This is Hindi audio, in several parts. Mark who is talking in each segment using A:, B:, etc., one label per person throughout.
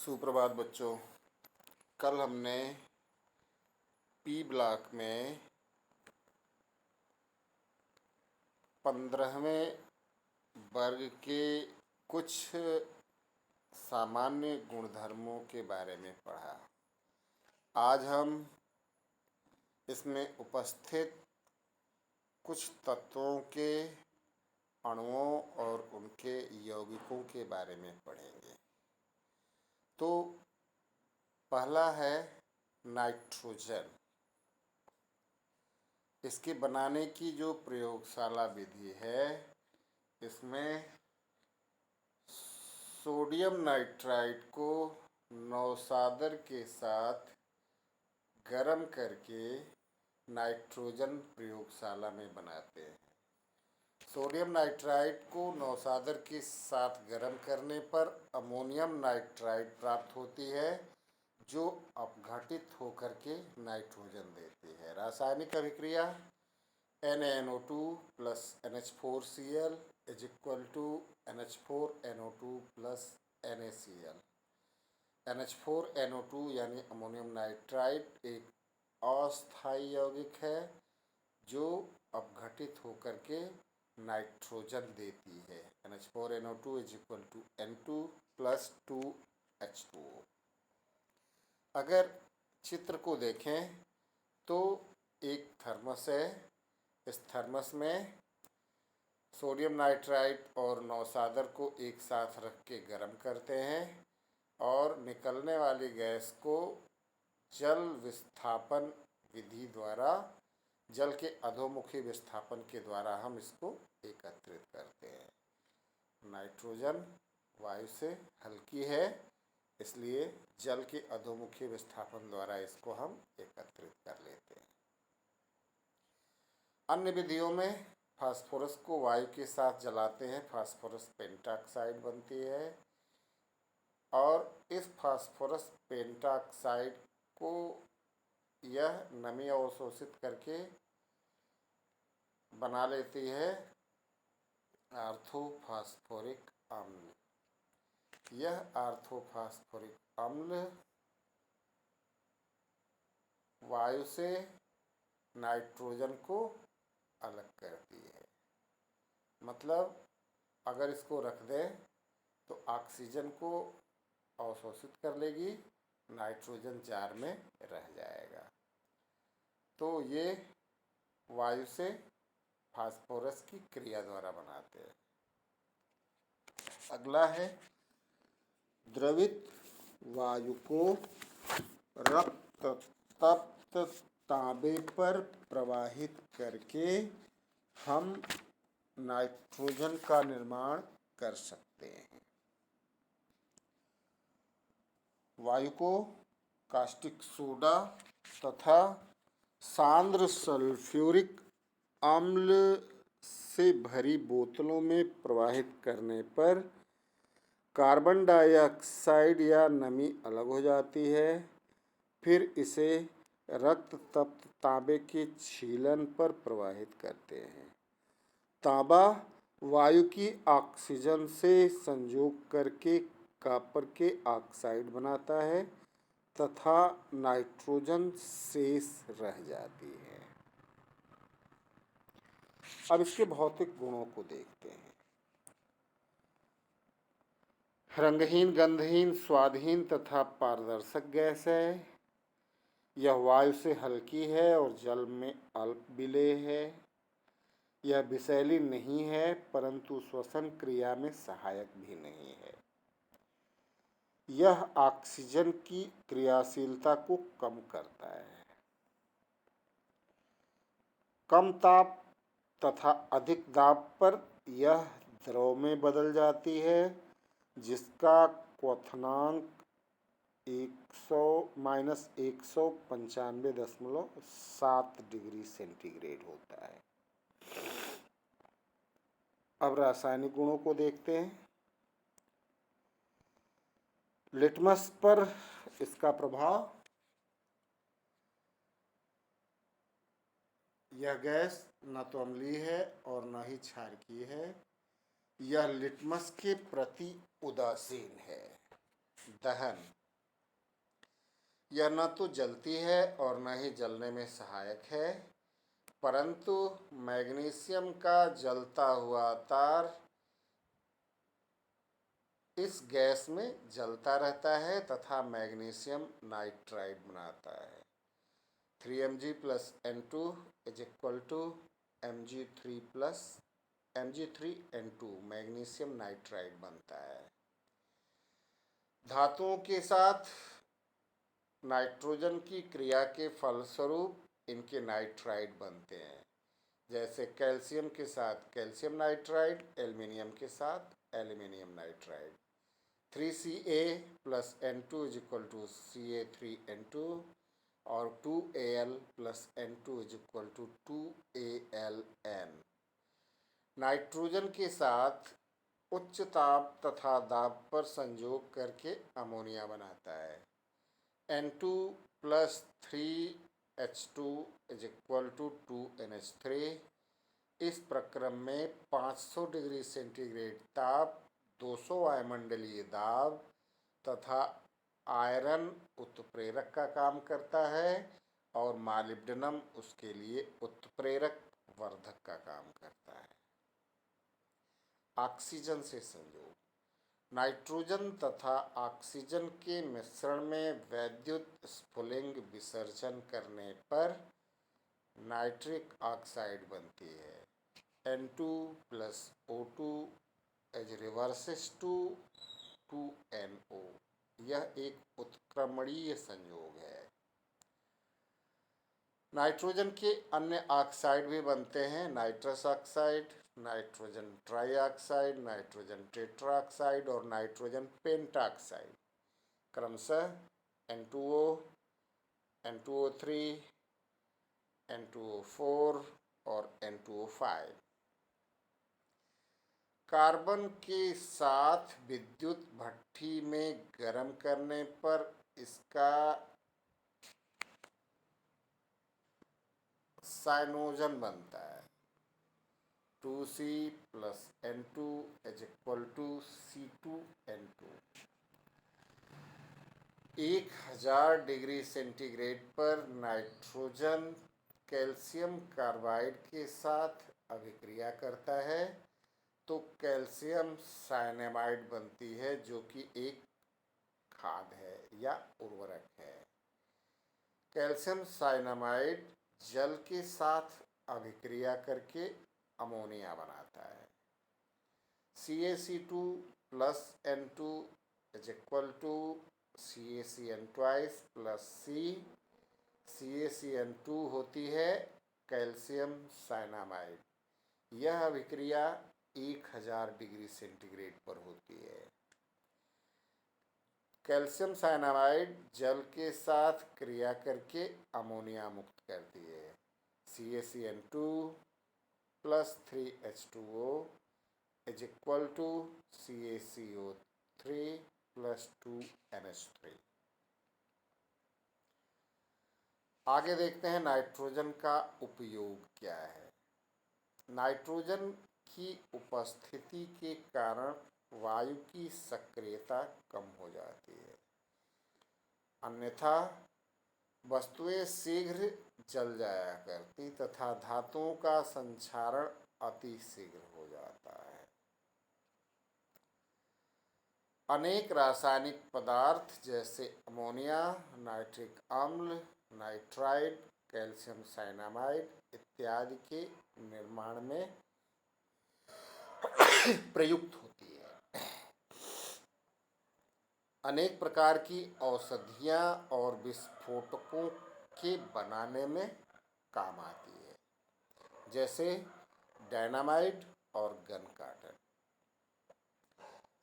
A: सुप्रभात बच्चों। कल हमने पी ब्लॉक में 15वें वर्ग के कुछ सामान्य गुणधर्मों के बारे में पढ़ा। आज हम इसमें उपस्थित कुछ तत्वों के अणुओं और उनके यौगिकों के बारे में पढ़ेंगे। तो पहला है नाइट्रोजन। इसके बनाने की जो प्रयोगशाला विधि है, इसमें सोडियम नाइट्राइड को नौसादर के साथ गर्म करके नाइट्रोजन प्रयोगशाला में बनाते हैं। सोडियम नाइट्राइड को नौसादर के साथ गर्म करने पर अमोनियम नाइट्राइड प्राप्त होती है, जो अपघटित होकर के नाइट्रोजन देती है। रासायनिक अभिक्रिया NaNO2 plus NH4Cl is equal to NH4NO2 plus NaCl। NH4NO2 यानी अमोनियम नाइट्राइड एक अस्थायी यौगिक है जो अपघटित होकर के नाइट्रोजन देती है। NH4NO2 is equal to N2 plus 2H2O। अगर चित्र को देखें तो एक थर्मस है। इस थर्मस में सोडियम नाइट्राइड और नौसादर को एक साथ रख के गर्म करते हैं और निकलने वाली गैस को जल विस्थापन विधि द्वारा, जल के अधोमुखी विस्थापन के द्वारा हम इसको एकत्रित करते हैं। नाइट्रोजन वायु से हल्की है, इसलिए जल के अधोमुखी विस्थापन द्वारा इसको हम एकत्रित कर लेते हैं। अन्य विधियों में फास्फोरस को वायु के साथ जलाते हैं, फास्फोरस पेंटाक्साइड बनती है और इस फास्फोरस पेंटाक्साइड को यह नमी अवशोषित करके बना लेती है ऑर्थोफॉस्फोरिक अम्ल। यह ऑर्थोफॉस्फोरिक अम्ल वायु से नाइट्रोजन को अलग करती है। मतलब अगर इसको रख दें तो ऑक्सीजन को अवशोषित कर लेगी, नाइट्रोजन जार में रह जाएगा। तो ये वायु से फास्फोरस की क्रिया द्वारा बनाते हैं। अगला है द्रवित वायु को रक्त तप्त तांबे पर प्रवाहित करके हम नाइट्रोजन का निर्माण कर सकते हैं। वायु को कास्टिक सोडा तथा सांद्र सल्फ्यूरिक अम्ल से भरी बोतलों में प्रवाहित करने पर कार्बन डाइऑक्साइड या नमी अलग हो जाती है। फिर इसे रक्त तप्त तांबे के छीलन पर प्रवाहित करते हैं। तांबा वायु की ऑक्सीजन से संयोग करके कॉपर के ऑक्साइड बनाता है तथा नाइट्रोजन शेष रह जाती है। अब इसके भौतिक गुणों को देखते हैं। रंगहीन, गंधहीन, स्वादहीन तथा पारदर्शक गैस है। यह वायु से हल्की है और जल में अल्प विलेय है। यह विषैली नहीं है परंतु श्वसन क्रिया में सहायक भी नहीं है। यह ऑक्सीजन की क्रियाशीलता को कम करता है। कम ताप तथा अधिक दाब पर यह द्रव में बदल जाती है, जिसका क्वथनांक 195.7 डिग्री सेंटीग्रेड होता है। अब रासायनिक गुणों को देखते हैं। लिटमस पर इसका प्रभाव, यह गैस न तो अम्लीय है और न ही क्षारकीय है। यह लिटमस के प्रति उदासीन है। दहन, यह न तो जलती है और न ही जलने में सहायक है, परंतु मैग्नीशियम का जलता हुआ तार इस गैस में जलता रहता है तथा मैग्नीशियम नाइट्राइड बनाता है। 3Mg plus N2 is equal to Mg3 magnesium nitride बनता है। धातुओं के साथ नाइट्रोजन की क्रिया के फलस्वरूप इनके नाइट्राइड बनते हैं, जैसे कैल्शियम के साथ कैल्शियम नाइट्राइड, एल्युमिनियम के साथ aluminium nitride. 3Ca plus N2 is equal to Ca3N2 और 2Al plus N2 is equal to 2Aln। Nitrogen के साथ उच्च ताप तथा दाब पर संयोग करके अमोनिया बनाता है। N2 plus 3H2 is equal to 2NH3। इस प्रक्रम में 500 डिग्री सेंटीग्रेड ताप, 200 वायुमंडलीय दाब तथा आयरन उत्प्रेरक का काम करता है और मालिब्डेनम उसके लिए उत्प्रेरक वर्धक का काम करता है। ऑक्सीजन से संयोग, नाइट्रोजन तथा ऑक्सीजन के मिश्रण में वैद्युत स्फुलिंग विसर्जन करने पर नाइट्रिक ऑक्साइड बनती है। N2 plus O2 as reverses to 2NO। यह एक उत्क्रमणीय संयोग है। नाइट्रोजन के अन्य ऑक्साइड भी बनते हैं, nitrous oxide, nitrogen trioxide, nitrogen tetroxide और नाइट्रोजन पेंटाऑक्साइड, क्रमशः N2O, N2O3, N2O4 और N2O5। कार्बन के साथ विद्युत भट्ठी में गर्म करने पर इसका साइनोजन बनता है। 2C plus N2 is equal to C2N2। 1000 degree centigrade पर नाइट्रोजन कैल्शियम कार्बाइड के साथ अभिक्रिया करता है तो कैल्शियम साइनामाइड बनती है, जो कि एक खाद है या उर्वरक है। कैल्शियम साइनामाइड जल के साथ अभिक्रिया करके अमोनिया बनाता है। CaC2 plus N2 is equal to CaCN twice plus C। CaCN2 होती है कैल्शियम साइनामाइड। यह अभिक्रिया 1000 डिग्री सेंटीग्रेड पर होती है। कैल्शियम साइनामाइड जल के साथ क्रिया करके अमोनिया मुक्त करती है। CaCN2 plus 3H2O is equal to CaCO3 plus 2NH3। आगे देखते हैं नाइट्रोजन का उपयोग क्या है। नाइट्रोजन की उपस्थिति के कारण वायु की सक्रियता कम हो जाती है, अन्यथा वस्तुएं शीघ्र जल जाया करती तथा धातुओं का संक्षारण अति शीघ्र हो जाता है। अनेक रासायनिक पदार्थ जैसे अमोनिया, नाइट्रिक अम्ल, नाइट्राइड, कैल्शियम साइनामाइड इत्यादि के निर्माण में प्रयुक्त होती है। अनेक प्रकार की औषधियाँ और विस्फोटकों के बनाने में काम आती है, जैसे डायनामाइट और गन कॉटन।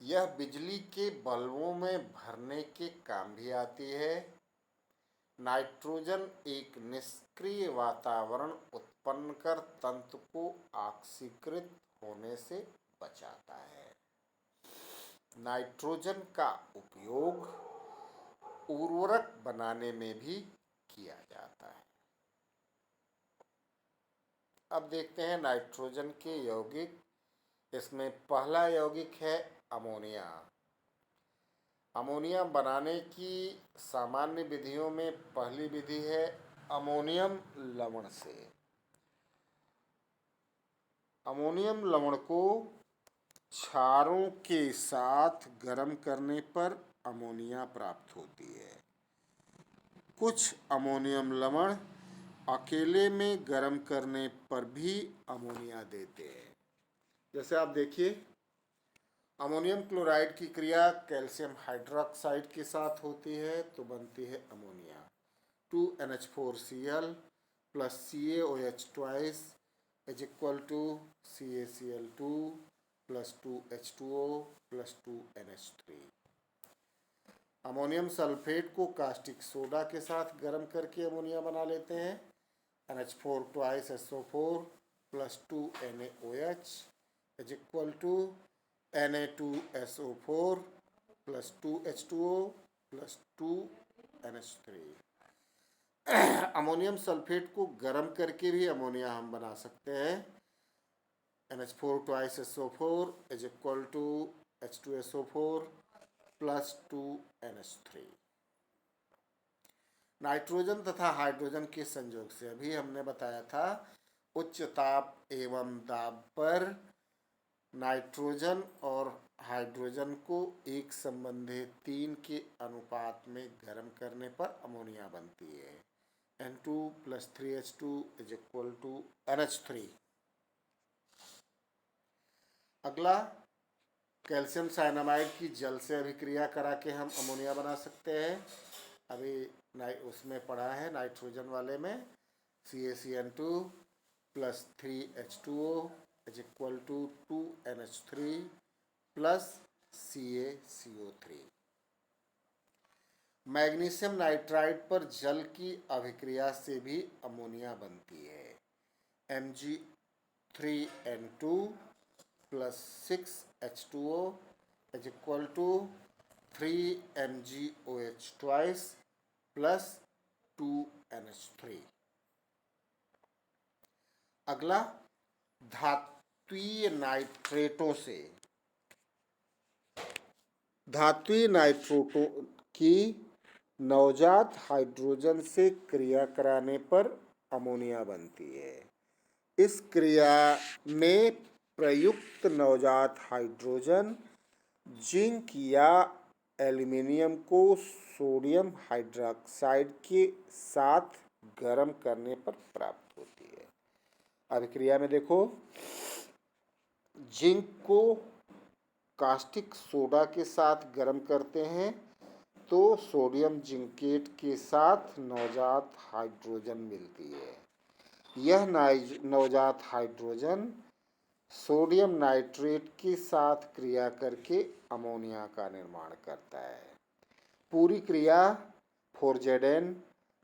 A: यह बिजली के बल्बों में भरने के काम भी आती है। नाइट्रोजन एक निष्क्रिय वातावरण उत्पन्न कर तंतु को ऑक्सीकृत होने से बचाता है। नाइट्रोजन का उपयोग उर्वरक बनाने में भी किया जाता है। अब देखते हैं नाइट्रोजन के यौगिक। इसमें पहला यौगिक है अमोनिया। अमोनिया बनाने की सामान्य विधियों में पहली विधि है अमोनियम लवण से। अमोनियम लवण को क्षारों के साथ गर्म करने पर अमोनिया प्राप्त होती है। कुछ अमोनियम लवण अकेले में गर्म करने पर भी अमोनिया देते हैं। जैसे आप देखिए, अमोनियम क्लोराइड की क्रिया कैल्शियम हाइड्रोक्साइड के साथ होती है तो बनती है ammonia. 2NH4Cl plus CaOH twice is equal to CaCl2 plus 2H2O plus 2NH3। Ammonium sulphate को कास्टिक सोडा के साथ गर्म करके अमोनिया बना लेते हैं। NH4 twice SO4 plus 2NaOH is equal to Na2SO4 plus 2H2O plus 2NH3। Ammonium sulphate को गर्म करके भी अमोनिया हम बना सकते हैं। NH4 twice SO4 is equal to H2SO4 plus 2NH3। Nitrogen तथा हाइड्रोजन के संयोग से अभी हमने बताया था उच्च ताप एवं दाब पर नाइट्रोजन और हाइड्रोजन को एक संबंधी 3 के अनुपात में गर्म करने पर अमोनिया बनती है। N2 plus 3H2 is equal to NH3। अगला, कैल्शियम साइनामाइड की जल से अभिक्रिया करा के हम अमोनिया बना सकते हैं। अभी उसमें पढ़ा है नाइट्रोजन वाले में CaCN2 plus 3H2O is equal to 2NH3 plus CaCO3। Magnesium nitride पर जल की अभिक्रिया से भी अमोनिया बनती है। Mg3N2 plus 6H2O is equal to 3MgOH twice plus 2NH3। अगला, धात्वीय नाइट्रेटों से। धात्वीय नाइट्रेटों की नवजात हाइड्रोजन से क्रिया कराने पर अमोनिया बनती है। इस क्रिया में प्रयुक्त नवजात हाइड्रोजन जिंक या एल्यूमीनियम को सोडियम हाइड्रोक्साइड के साथ गर्म करने पर प्राप्त होती है। अभिक्रिया में देखो, जिंक को कास्टिक सोडा के साथ गर्म करते हैं तो सोडियम जिंकेट के साथ नवजात हाइड्रोजन मिलती है। यह नवजात हाइड्रोजन सोडियम नाइट्रेट के साथ क्रिया करके अमोनिया का निर्माण करता है। पूरी क्रिया 4Zn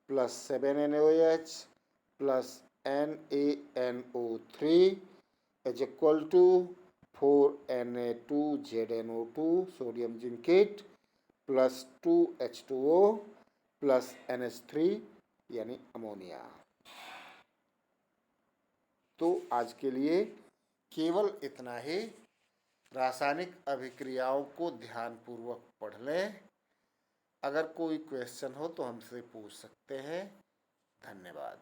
A: plus 7NaOH plus NaNO3 is equal to 4Na2ZnO2 sodium zincate plus 2H2O plus NH3 यानी अमोनिया। तो आज के लिए केवल इतना ही। रासायनिक अभिक्रियाओं को ध्यानपूर्वक पढ़ लें। अगर कोई क्वेश्चन हो तो हमसे पूछ सकते हैं। धन्यवाद।